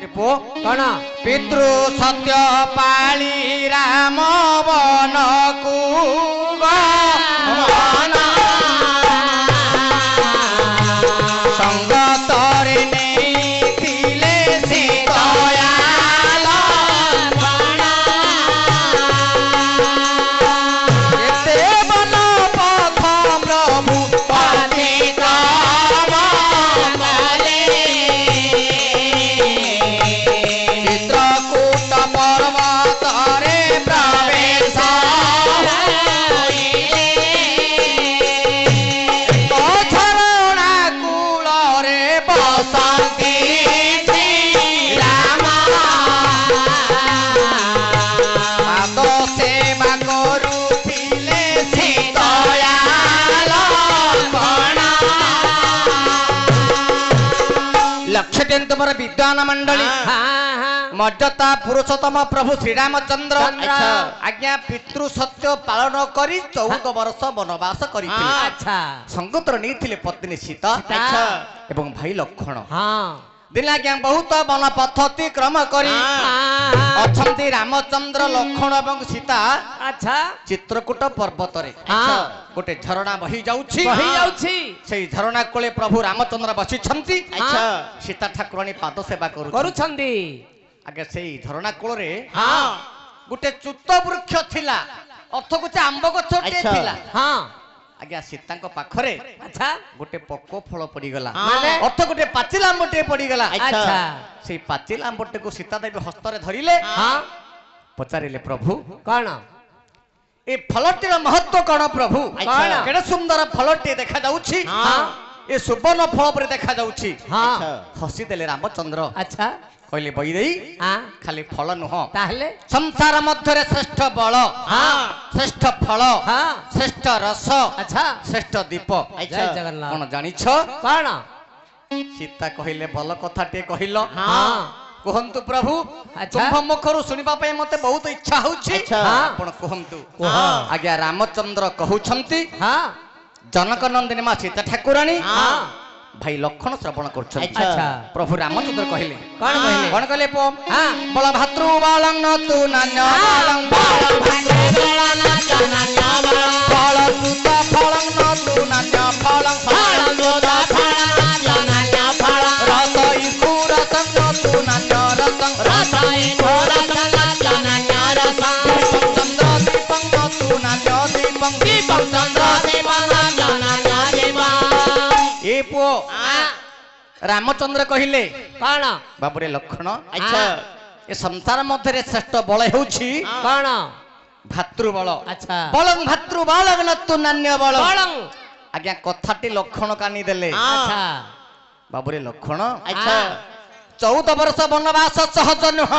पुओ कौन पितृ सत्य पाली राम वन को संगतरे नेतिले से दयाल एते बन पथ प्रभु पथित चित्रकूट पर्वत रे प्रवेश झरणा कूल रे बसंती राम पाद सेवा करुथिले से दयाल लक्ष्य दिन तुम विद्वान मंडली मर्यादा पुरुषोत्तम प्रभु श्रीरामचंद्र आज्ञा पितृ सत्य पालन करी 14 वर्ष वनवास अच्छा संगतर नहीं पत्नी सीता एवं भाई लक्ष्मण हाँ दिन आज्ञा बहुत वन पद्धति क्रम करी अच्छा रामचंद्र लक्ष्मण एवं सीता अच्छा चित्रकूट पर्वत रे हाँ गोटे झरणा बही जाउछि से झरणा कोले प्रभु रामचंद्र बसी सीता ठाकुराणी पाद सेवा करुछंदी आगे से झरणा कोल रे हाँ गोटे चुत वृक्ष थिला अर्थ कुछ आंब गछ थिला हाँ आज्ञा सीता पाखरे अच्छा गोटे पको फल पड़ी गला माने अर्थ गोटे पाचिल आंबटे पड़ी गला अच्छा से पाचिल आंबटे को सीता देवी हस्तरे धरिले हाँ पचारिले प्रभु कौन ए फलटीर महत्व कौन प्रभु कौन? केडे सुंदर फलटी देखा जाउछि हाँ ए सुवर्ण फल पर देखा जाउछि हाँ हसी देले रामचंद्र अच्छा कहले बई देई हाँ खाली फल नुह ताहले संसार मध्यरे श्रेष्ठ बल हाँ श्रेष्ठ फल हाँ श्रेष्ठ रस अच्छा श्रेष्ठ दीप जय जगन्नाथ कौन जानिछ कौन सीता कहले बल कथाटे कहिलो हाँ कहंतु प्रभु अच्छा। तुम्भ मुखरु सुनिबा पय मते बहुत इच्छा होछि हाँ। आपण कहंतु हाँ। आज्ञा रामचंद्र कहउछंती हाँ जनक नंदिनी मा सीता ठाकुराणी हाँ भाई लक्षण श्रवण करछंती अच्छा प्रभु रामचंद्र कहले कौन कहले कौन कहले पो हाँ बल भातृ बालं न तु नान्य बालं बल सुत फलं न तु नान्य फलं रस इकु रसं न तु नान्य रसं चंद्र दीपं न तु नान्य दीपं ए पो रामचंद्र कहिले कौन बाबुरे लक्षण अच्छा ए संसार मध्यरे श्रेष्ठ बल हेउछि कौन भातृबल अच्छा बलं भातृ बालं नतु नान्य बल कौन आज्ञा कथाटी लक्षण कानी देले अच्छा बाबुरे लक्षण अच्छा 14 वर्ष वनवास सहज नुह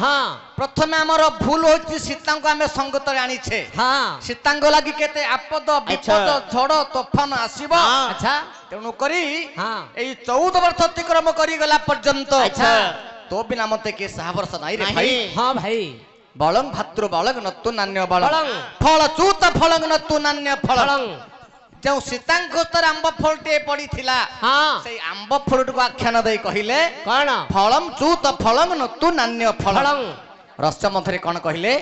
हाँ प्रथमे हमर भूल होछि सीता को आमे संगतरे आनिछे हाँ सीता लागि केते आपद विपद झड़ तूफान आसीबो अच्छा तेणु करी हाँ एई 14 वर्ष अतिक्रम करी गला पर्यंत अच्छा तो बिना मते के साहवर्ष नाही रे भाई हाँ भाई बलं भातृ बालक नतु नान्य बलं फलं। फल चूत फलं नतु नान्य फलं फलं जो सीतांकोस्तर आंब फलटे पड़ी थिला हाँ से आंब फलटको आख्यान दे कहिले कौन फलम चूत फलं नतु नान्य फलं फलं रस मध्यरे कोन कहिले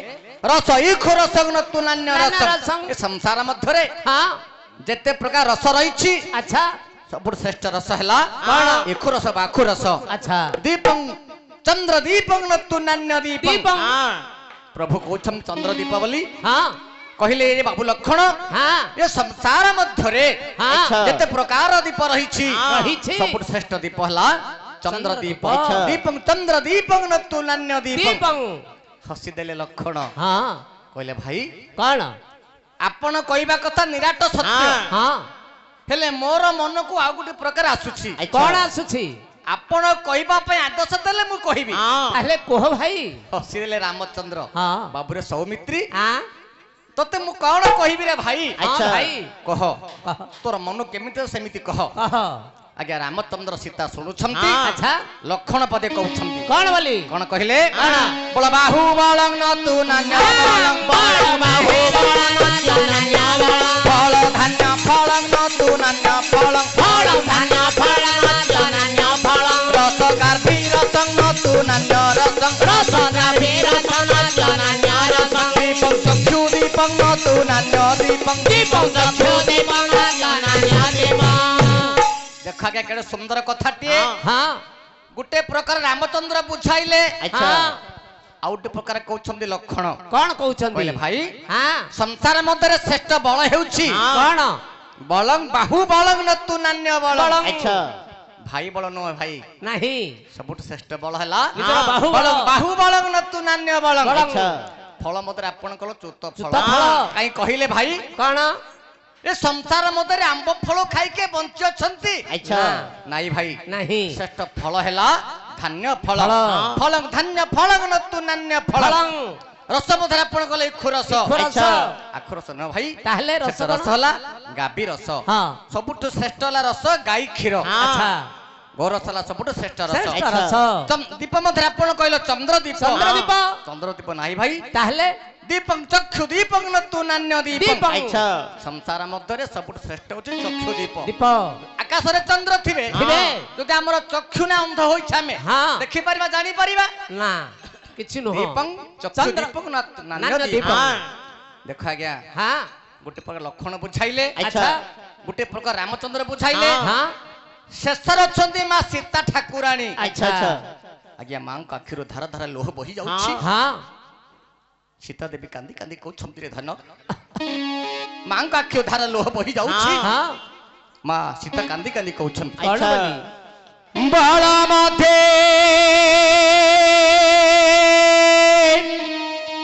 रस इखु रसं नतु नान्य नान्य रसं रसं। ए संसार मध्यरे हाँ जेते प्रकार रस रहिछि अच्छा सबु श्रेष्ठ रस हला कौन? इखु रस बाखु रस अच्छा दीपं चंद्र दीपं नतु नान्य दीपं दीपं प्रभु कोछम चंद्र दीप बोली हाँ कहले रे बाबू लक्षण हाँ ये संसार मध्यरे हाँ जेते प्रकार दीप रहिछि रहिछि। सबु श्रेष्ठ दीप हला चंद्र दीप अच्छा। दीपं चंद्र दीपं नतु नान्य दीपं दीपं हसी देले लक्षण हाँ कहले भाई कौन आपण कहबा कथा निराट सत्य हाँ हेले मोर मन को आ गुटे प्रकार आसुछि कौन आसुछि आपण कहबा पय आदेश देले मु कहबी ताहले कह भाई हसी देले रामचंद्र हाँ बाबूरे सौमित्री हाँ तते मु कौन कहबी रे भाई अच्छा भाई कह कह तोर मन केमिति सेमिति कह कह आज्ञा रामचंद्र सीता शुणुछंती अच्छा लक्षण पदे कहउछंती कौन बोली कौन कहले कौन? बोल बाहु बालं नतु नान्य बालं फल धान्य फलं नतु नान्य फलं रस गार्भी रसं नतु ନାନ୍ୟ ଦୀପଂ ଦୀପଂ ଚକ୍ଷୁ ଦୀପଂ ନାନ୍ୟ ଦୀପଂ। ଦେଖ ଆଜ୍ଞା କେଡ଼େ ସୁନ୍ଦର କଥାଟିଏ। ହଁ ଗୋଟେ ପ୍ରକାର ରାମଚନ୍ଦ୍ର ବୁଝାଇଲେ, ଆଚ୍ଛା ଆଉ ଗୋଟେ ପ୍ରକାର କହୁଛନ୍ତି ଲକ୍ଷଣ। କଣ କହୁଛନ୍ତି କହିଲେ ଭାଇ ହଁ ସଂସାର ମଧ୍ୟରେ ଶ୍ରେଷ୍ଠ ବଳ ହେଉଛି କଣ ବଳଂ ବାହୁ ବଳଂ ନତୁ ନାନ୍ୟ ବଳ। ବଳଂ। ଆଚ୍ଛା ଭାଇ ବଳ ନୁହଁ ଭାଇ, ନାହିଁ ସବୁଠୁ ଶ୍ରେଷ୍ଠ ବଳ ହେଲା ନିଜର ବାହୁ ବଳ। ବଳଂ ବାହୁ ବଳଂ ନତୁ ନାନ୍ୟ ବଳଂ। ବଳଂ। ଆଚ୍ଛା ଫଳ ମଧ୍ୟରେ ଆପଣଙ୍କର ଚୁତ ଫଳ। ଚୁତ ଫଳ। କାହିଁ କହିଲେ ଭାଇ କଣ ଏ ସଂସାର ମଧ୍ୟରେ ଆମ୍ବ ଫଳ ଖାଇକେ ବଞ୍ଚି ଅଛନ୍ତି? ଆଚ୍ଛା ନାଇଁ ଭାଇ, ନାହିଁ ଶ୍ରେଷ୍ଠ ଫଳ ହେଲା ଧାନ୍ୟ ଫଳ। ଫଳ। ଫଳଂ ଧାନ୍ୟ ଫଳଂ ନତୁ ନାନ୍ୟ ଫଳ। ଫଳଂ ରସ ମଧ୍ୟରେ ଆପଣ କଲେ ଇକ୍ଷୁ ରସ। ଇକ୍ଷୁ ରସ। ଆଚ୍ଛା। ଆଖୁ ରସ ନୁହଁ ଭାଇ, ତାହେଲେ ରସ ଶ୍ରେଷ୍ଠ ରସ କଣ? ହେଲା ଗାବି ରସ। ହଁ ସବୁଠୁ ଶ୍ରେଷ୍ଠ ହେଲା ରସ ଗାଈ କ୍ଷୀର। ଆଚ୍ଛା ଗୋରସ ହେଲା ସବୁଠୁ ଶ୍ରେଷ୍ଠ ରସ। ଶ୍ରେଷ୍ଠ ଆଚ୍ଛା। ରସ। ଦୀପ ମଧ୍ୟରେ ଆପଣ କହିଲ ଚନ୍ଦ୍ରଦୀପ। ଚନ୍ଦ୍ରଦୀପ। ଚନ୍ଦ୍ରଦୀପ ନାହିଁ ଭାଇ, ତାହେଲେ ଦୀପଂ ଚକ୍ଷୁ ଦୀପଂ ନତୁ ନାନ୍ୟ ଦୀପଂ। ଦୀପଂ। ଆଚ୍ଛା ସଂସାର ମଧ୍ୟରେ ସବୁଠୁ ଶ୍ରେଷ୍ଠ ହେଉଛି ଚକ୍ଷୁ ଦୀପ। ଦୀପ ଆକାଶରେ ଚନ୍ଦ୍ର ଥିବେ, ଥିବେ। ଯଦି ଆମର ଚକ୍ଷୁ ନା ଅନ୍ଧ ହୋଇଛି ଆମେ ହଁ। ଦେଖିପାରିବା ଜାଣିପାରିବା? ନା କିଛି ନୁହଁ ଦୀପଂ ଚକ୍ଷୁ ଚନ୍ଦ୍ର। ଦୀପଂ ନତୁ ନାନ୍ୟ ନାନ୍ୟ ଦୀପଂ। ଦୀପଂ। ଦେଖ ଆଜ୍ଞା ହଁ ଗୋଟେ ପ୍ରକାର ଲକ୍ଷଣ ବୁଝାଇଲେ, ଆଚ୍ଛା ଗୋଟେ ପ୍ରକାର ରାମଚନ୍ଦ୍ର ବୁଝାଇଲେ, ହଁ ଶେଷରେ ଅଛନ୍ତି ମା ସୀତା ଠାକୁରାଣୀ। ଆଚ୍ଛା ଆଚ୍ଛା ଆଜ୍ଞା ମାଙ୍କ ଆଖିରୁ ଧାର ଧାର ଲୁହ ବହି ଯାଉଛି। ହଁ ସୀତା ଦେବୀ କାନ୍ଦି କାନ୍ଦି କହୁଛନ୍ତି ରେ ଧନ, ମାଙ୍କ ଆଖିରୁ ଧାର ଲୁହ ବହି ଯାଉଛି। ହଁ ମା ସୀତା କାନ୍ଦି କାନ୍ଦି କହୁଛନ୍ତି କଣ ଆଚ୍ଛା ବୋଲି? ବଳ ମଧ୍ୟେ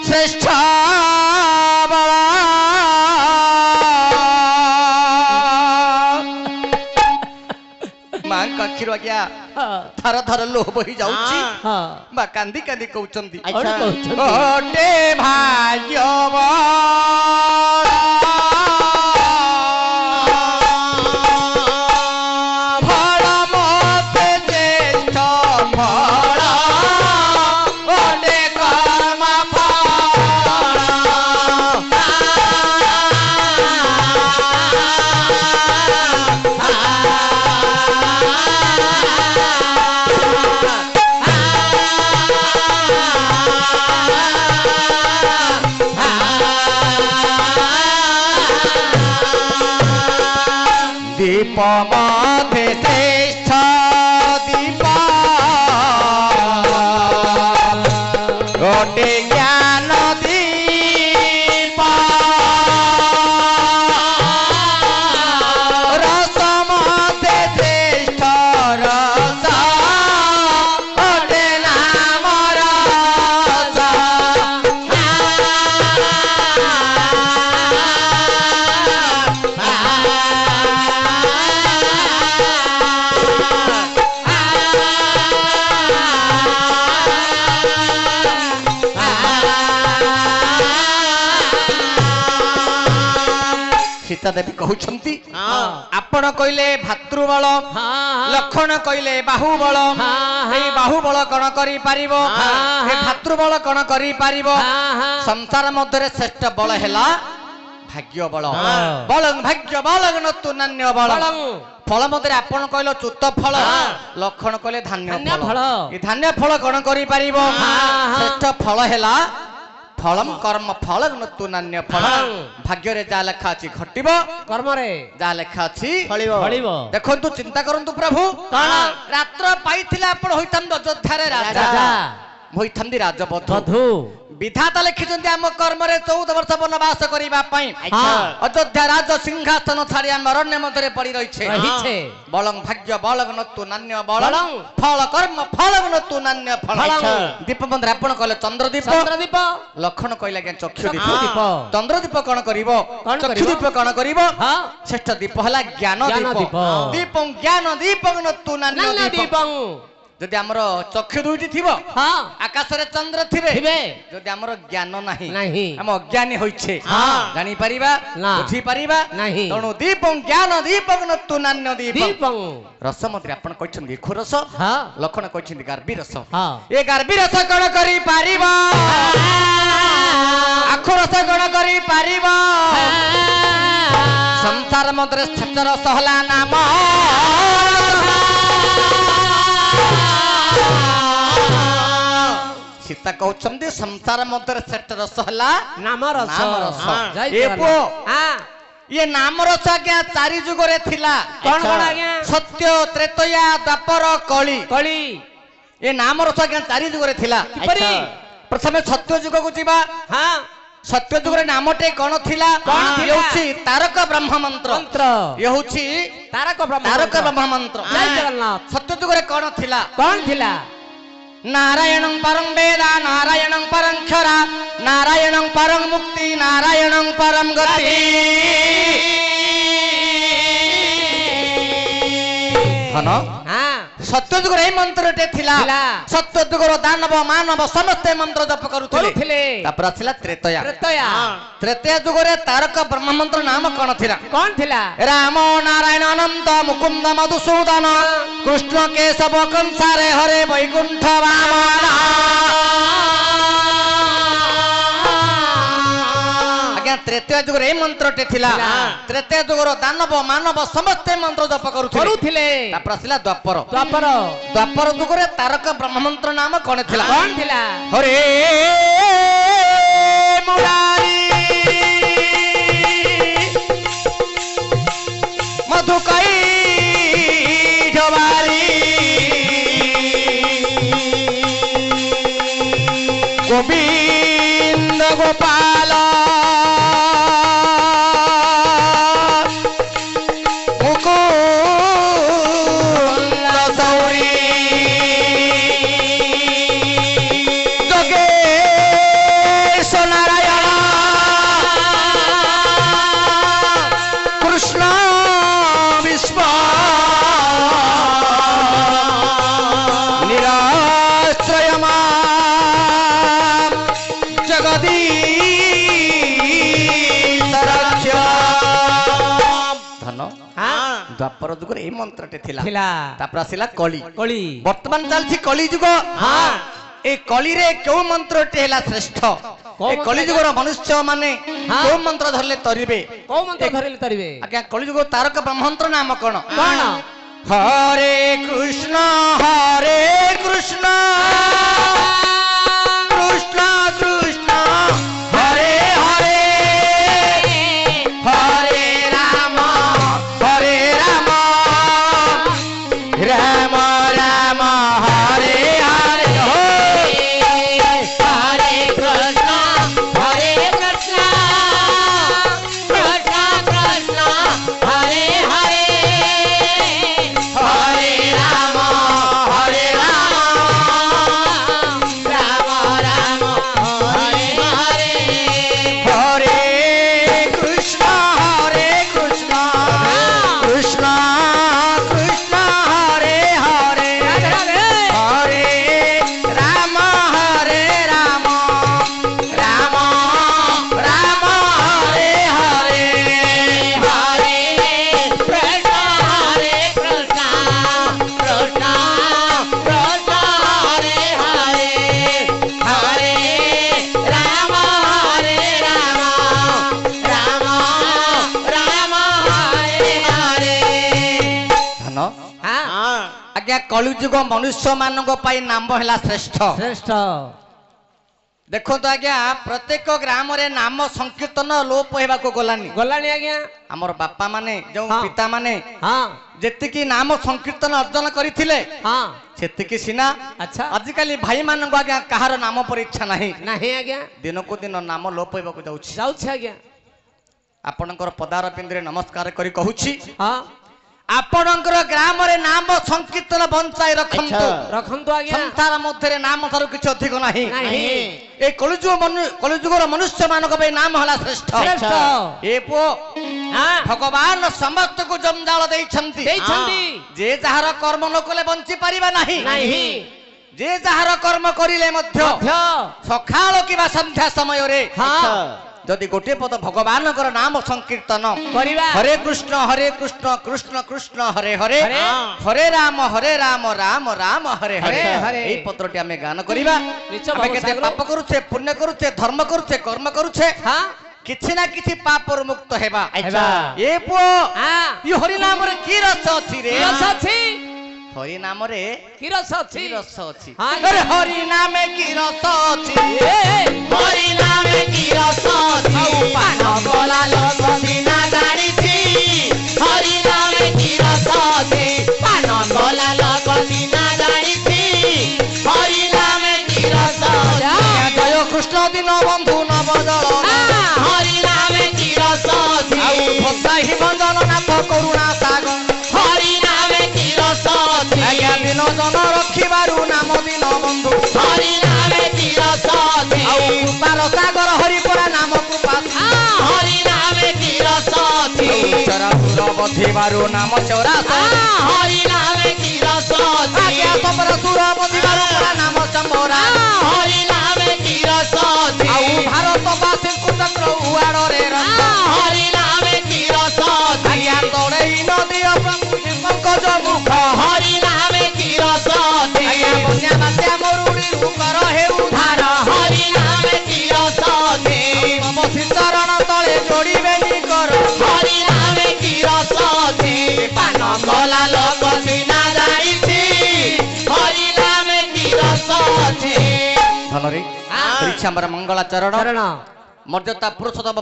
ଶ୍ରେଷ୍ଠ ବଳ ମାଙ୍କ ଆଖିରୁ ଆଜ୍ଞା ଥର ଥର ଲୁହ ବହି ଯାଉଛି। ହଁ ମା କାନ୍ଦି କାନ୍ଦି କହୁଛନ୍ତି କଣ ଆଚ୍ଛା କହୁଛନ୍ତି? ଗୋଟେ ଭାଗ୍ୟବ ଫଳ ମତେ ଜ୍ୟେଷ୍ଠ ଫଳ ଗୋଟେ କର୍ମ দীপ মধ্যে শ্রেষ্ঠ দীপ গোটে জ্ঞান দীপ রস মধ্যে শ্রেষ্ঠ রস গোটে নাম রস ସୀତା ଦେବୀ କହୁଛନ୍ତି ଆପଣ କହିଲେ ଭାତୃବଳ, ଲକ୍ଷଣ କହିଲେ ବାହୁବଳ। ଏଇ ବାହୁବଳ କଣ କରିପାରିବ? ଏ ଭାତୃବଳ କଣ କରିପାରିବ? ସଂସାର ମଧ୍ୟରେ ଶ୍ରେଷ୍ଠ ବଳ ହେଲା ଭାଗ୍ୟ ବଳ। ବଳଂ ଭାଗ୍ୟ ବଳଂ ନତୁ ନାନ୍ୟ ବଳ। ଫଳ ମଧ୍ୟରେ ଆପଣ କହିଲ ଚୁତ ଫଳ, ଲକ୍ଷଣ କହିଲେ ଧାନ୍ୟ ଧାନ୍ୟ ଫଳ। ଫଳ। ଏ ଧାନ୍ୟ ଫଳ କଣ କରିପାରିବ? ଶ୍ରେଷ୍ଠ ଫଳ ହେଲା ଫଳଂ କର୍ମ ଫଳଂ ନତୁ ନାନ୍ୟ ଫଳ। ଭାଗ୍ୟରେ ଯାହା ଲେଖା ଅଛି ଘଟିବ, କର୍ମରେ ଯାହା ଲେଖା ଅଛି ଫଳିବ ଫଳିବ। ଦେଖନ୍ତୁ ଚିନ୍ତା କରନ୍ତୁ ପ୍ରଭୁ, କଣ? ରାତ୍ର ପାଇଥିଲେ ଆପଣ ହୋଇଥାନ୍ତେ ଅଯୋଧ୍ୟାରେ ରାଜା, ରାଜା ହୋଇଥାନ୍ତି ରାଜବଧୂ। ବଧୁ ବିଧାତା ଲେଖିଛନ୍ତି ଆମ କର୍ମରେ 14 ବର୍ଷ ବନବାସ କରିବା ପାଇଁ ଆଚ୍ଛା ଅଯୋଧ୍ୟା ରାଜ ସିଂହାସନ ଛାଡି ଆମ ଅରଣ୍ୟ ମଧ୍ୟରେ ପଡି ରହିଛେ। ରହିଛେ। ବଳଂ ଭାଗ୍ୟ ବଳଂ ନତୁ ନାନ୍ୟ ବଳ ବଳଂ। ଫଳ କର୍ମ ଫଳଂ ନତୁ ନାନ୍ୟ ଫଳ। ଫଳଂ। ଦୀପ ବନ୍ଧରେ ଆପଣ କହିଲେ ଚନ୍ଦ୍ରଦୀପ, ଚନ୍ଦ୍ରଦୀପ ଲକ୍ଷଣ କହିଲେ ଆଜ୍ଞା ଚକ୍ଷୁ ଦୀପ। ଚକ୍ଷୁଦୀପ। ଚନ୍ଦ୍ରଦୀପ କଣ କରିବ? କଣ ଚକ୍ଷୁ କରିବ? ଦୀପ କଣ କରିବ? ହଁ ଶ୍ରେଷ୍ଠ ଦୀପ ହେଲା ଜ୍ଞାନ ଜ୍ଞାନ ଦୀପ। ଦୀପ। ଦୀପଂ ଜ୍ଞାନ ଦୀପଂ ନତୁ ନାନ୍ୟ ନାନ୍ୟ ଦୀପଂ। ଦୀପଂ ଯଦି ଆମର ଚକ୍ଷୁ ଦୁଇଟି ଥିବ, ହଁ ଆକାଶରେ ଚନ୍ଦ୍ର ଥିବେ, ଥିବେ ଯଦି ଆମର ଜ୍ଞାନ ନାହିଁ, ନାହିଁ। ଆମେ ଅଜ୍ଞାନୀ ହୋଇଛେ, ହଁ। ଜାଣିପାରିବା ନା। ବୁଝିପାରିବା ନାହିଁ। ତେଣୁ ଦୀପଂ ଜ୍ଞାନ ଦୀପଂ ନତୁ ନାନ୍ୟ ଦୀପଂ। ଦୀପଂ ରସ ମନ୍ତ୍ରୀ ଆପଣ କହିଛନ୍ତି ଇକ୍ଷୁ ରସ, ହଁ ଲକ୍ଷଣ କହିଛନ୍ତି ଗାର୍ବି ରସ। ହଁ ଏ ଗାର୍ବି ରସ କଣ କରିପାରିବ? ଆଖୁ ରସ କଣ କରିପାରିବ? ସଂସାର ମଧ୍ୟରେ ଶ୍ରେଷ୍ଠ ରସ ହେଲା ନାମ। सीता कहउछंदी संसार मध्य श्रेष्ठ रस हला नाम रस नाम रस। जय ए जगन्नाथ। पुओ हां ये नाम रस आज्ञा चारि जुग रे थिला कौन कौन आज्ञा सत्य त्रेतया द्वापर कली कली ये नाम रस आज्ञा चारि जुग रे थिला किपरि प्रथमे सत्य जुग को जीवा हां सत्य जुग रे नामटे कोन थिला कौन थिला? होछि तारक ब्रह्म मंत्र मंत्र ये होछि तारक तारक ब्रह्म मंत्र जय जगन्नाथ। सत्य जुग रे कोन थिला कौन थिला नारायणं परं वेद नारायणं परं क्षरा नारायणं परं मुक्ति नारायणं परं गति हनो हां सत्य जुग रे मंत्र टे थिला थिला। सत्य जुग रो दानव मानव समस्त मंत्र जप करूथिले करूथिले तापर आसिला त्रेतया त्रेतया त्रेतया जुग रे तारक ब्रह्म मंत्र नाम कोन थिला कौन थिला राम नारायण अनंत मुकुंद मधुसूदन कृष्ण केशव कंसारे हरे वैकुंठ वामन आज्ञा त्रेतया जुग रे मंत्र टे थिला त्रेतया जुग रो दानव मानव समस्त मंत्र जप करूथिले करूथिले तापर आसिला द्वापर द्वापर द्वापर जुग रे तारक ब्रह्म मंत्र नाम कोन थिला कौन थिला हरे मुरारी मधुकई जवारी गोविंद गोपाल मुकुंद सौरी जोगेश नारायण कृष्ण विश्व निराश्रय जगदीश रक्ष धन हां द्वापर जुग ए मंत्रटे थिला थिला तापर आसिला कली कली वर्तमान चलछि कली जुग हां ए कली रे केउ मंत्रटे हेला श्रेष्ठ ए कली जुग रो मनुष्य माने हाँ। केउ मंत्र धरले तरिबे कौ मंत्र धरिले तरिबे आज्ञा कली जुग तारक ब्रह्म मंत्र नाम कोन कौन हरे कृष्ण कृष्ण कृष्ण हरे हरे हरे राम राम राम हरे हरे हरे कृष्ण कृष्ण कृष्ण हरे हरे हरे राम राम राम हरे हरे हरे कृष्ण कृष्ण कृष्ण हरे हरे राधे हरे राम राम राम हरे हरे हरे कृष्ण कृष्ण कृष्ण हरे हरे हरे राम राम राम हरे हरे धन हां आज्ञा कलिजुग मनुष्य मानक पाई नाम हैला श्रेष्ठ श्रेष्ठ देखो तो आज्ञा प्रत्येक ग्राम रे नाम संकीर्तन लोप हेबाको गलानी गलानी आज्ञा हमर बापा माने जो हाँ। पिता माने हां जेतिकी नाम संकीर्तन अर्जन करथिले हां सेतिकी सिना अच्छा आजिकाली भाई मानक आज्ञा कहार नाम पर इच्छा नाही नहीं आज्ञा दिनको दिन नाम लोप हेबाको जाउछि जाउछ आज्ञा आपणकर पदार पिंदरे नमस्कार करी कहूछि हां आपणकर ग्राम रे नाम संकीर्तन बंचाई रखंतु रखंतु आज्ञा संसार मध्य नाम थारु किछ अधिक नाही नहीं ए कलिजुगर मनुष्य मानक पे नाम हला श्रेष्ठ श्रेष्ठ ए पो हां भगवान समस्त को जंजाल देइछंती देइछंती जे जहार कर्म न कले बंची परिबा नाही नहीं जे जहार कर्म करिले मध्य सखाळ किबा संध्या समय रे हां जदि गोटे पद भगवान नाम संकीर्तन करिबा हरे कृष्ण कृष्ण कृष्ण हरे हरे हरे हरे राम राम राम हरे हरे हरे। एई पत्रटी आमे गान करिबा निश्चय आमे बाबू केते सागर। पाप करूछे पुण्य करूछे धर्म करूछे कर्म करूछे हां किछि ना किछि पापरु मुक्त हेबा हेबा। ए पो हां ई हरि नाम रे की रस अछि रे रस अछि ହରି ନାମରେ କି ରସ ଅଛି କି ରସ ଅଛି ହଁ। ଆରେ ହରି ନାମେ କି ରସ ଅଛି ହରି ନାମେ କି ରସ ଅଛି ପାନ କଲା ଲୋକ ସିନା ଜାଣିଛି ହରି ନାମେ କି ରସ ଅଛି ପାନ କଲା ଲୋକ ସିନା ଜାଣିଛି ହରି ନାମେ କି ରସ ଅଛି ଜୟ କୃଷ୍ଣ ଦିନ ବନ୍ଧୁ ନବ ଜଳ ହରି ନାମେ କି ରସ ଅଛି ଆଉ ଭକ୍ତାହି ଭଞ୍ଜନ ନାଥ କରୁଣା ସାଗର ହରି ନାମେ କି ରସ ଅଛି ଆଜ୍ଞା ଦିନ ଜନ ରଖିବାରୁ ନାମ ଦିନ ବନ୍ଧୁ ହରି ନାମେ କି ରସ ଅଛି ଆଉ କୃପାର ସାଗର ହରିପରା ନାମ କୃପା ହରି ନାମେ କି ରସ ଅଛି ଚରାସୁର ବଧିବାରୁ ନାମ ଚରାସ ହରି ନାମେ କି ରସ ଅଛି ଆଜ୍ଞା ସପର ସୁର ବଧିବାରୁ ପରା ନାମ ଚମ୍ବରା ହରି ନାମେ କି ରସ ଅଛି ଆଉ ଭାରତ ବାସୀଙ୍କୁ ଚକ୍ର ଉଆଡ଼ରେ ରଥ ହରି ନାମେ କି ରସ ଅଛି ଆଜ୍ଞା ତଳେଇ ନଦୀ ପ୍ରଭୁ ପଙ୍କଜ ମୁଖ ହରି ନାମେ କି ରସ ଅଛି ଆଜ୍ଞା ବନ୍ୟା ବାତ୍ୟା ମରୁଡ଼ିରୁ କର ହେଉ ଧାର ହରି ନାମେ କି ରସ ଅଛି ତମସି ଚରଣ ତଳେ ଯୋଡ଼ିବେନି କର ହରି ନାମେ କି ରସ ଅଛି ପାନ କଲା ଲୋକ ସିନା ଜାଣିଛି ହରି ନାମେ କି ରସ ଅଛି ଧନରେ ଆମର ମଙ୍ଗଳାଚରଣ ଚରଣ ମର୍ଯ୍ୟାଦା ପୁରୁଷୋତ୍ତମ